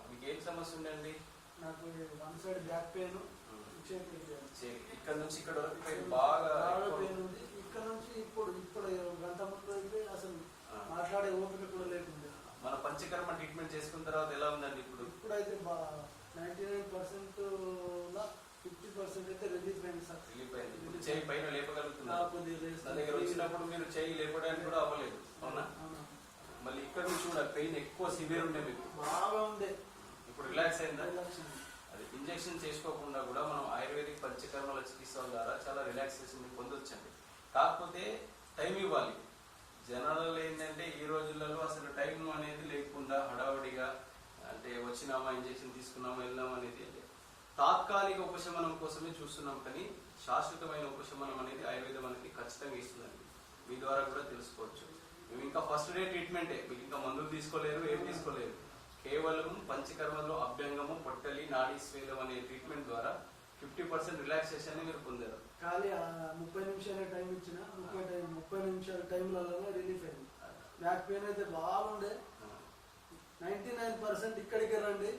మీకు ఏం సమస్య ఉందండి? నాకు వన్ సైడ్ బ్యాక్ పెయిన్, ఇక్కడ నుంచి ఇక్కడ వరకు పెయిన్ బాగా పెయిన్ ఉంది. ఇక్కడ నుంచి ఇప్పుడు గంట ముందు అయితే అసలు మాట్లాడే ఓపిక కూడా లేకుండా. మన పంచకర్మ ట్రీట్మెంట్ చేసుకున్న తర్వాత ఎలా ఉందండి ఇప్పుడు? ఇప్పుడైతే 99% 50% అయితే రిలీఫ్ అయింది సార్. రిలీఫ్ అయింది. ఇప్పుడు చేయి పైన లేపగలుగుతున్నారు. నా దగ్గర వచ్చినప్పుడు మీరు చేయి లేపడానికి కూడా అవ్వలేదు, అవునా? మళ్ళీ ఇక్కడ నుంచి కూడా పెయిన్ ఎక్కువ సివియర్ ఉండే మీకు బాగా ఉండే. ఇప్పుడు రిలాక్స్ అయిందా? అది ఇంజెక్షన్ చేసుకోకుండా కూడా మనం ఆయుర్వేదిక్ పంచకర్మల చికిత్సల ద్వారా చాలా రిలాక్సేషన్ పొందొచ్చండి. కాకపోతే టైం ఇవ్వాలి. జనాలలో ఏంటంటే ఈ రోజులలో అసలు టైం అనేది లేకుండా హడావుడిగా అంటే వచ్చినామా ఇంజెక్షన్ తీసుకున్నామా వెళ్దామా అనేది తాత్కాలిక ఉపశమనం కోసమే చూస్తున్నాం, కానీ శాశ్వతమైన ఉపశమనం అనేది ఆయుర్వేదం అనేది ఖచ్చితంగా ఇస్తుందండి. మీ ద్వారా కూడా తెలుసుకోవచ్చు. మేము ఇంకా ఫస్ట్ డే ట్రీట్మెంటే, మీకు ఇంకా మందులు తీసుకోలేరు, ఏం తీసుకోలేరు. కేవలం పంచకర్మలో అభ్యంగము, పొట్టలి, నాడీ స్వేలం అనే ట్రీట్మెంట్ ద్వారా 50% రిలాక్సేషన్ మీరు పొందారు. ఖాళీ 30 నిమిషాల టైం ఇచ్చిన 30 నిమిషాల టైంలలో రిలీఫ్ అయింది. బ్యాక్ పెయిన్ అయితే బాగుండే. 99% ఇక్కడికి రండి.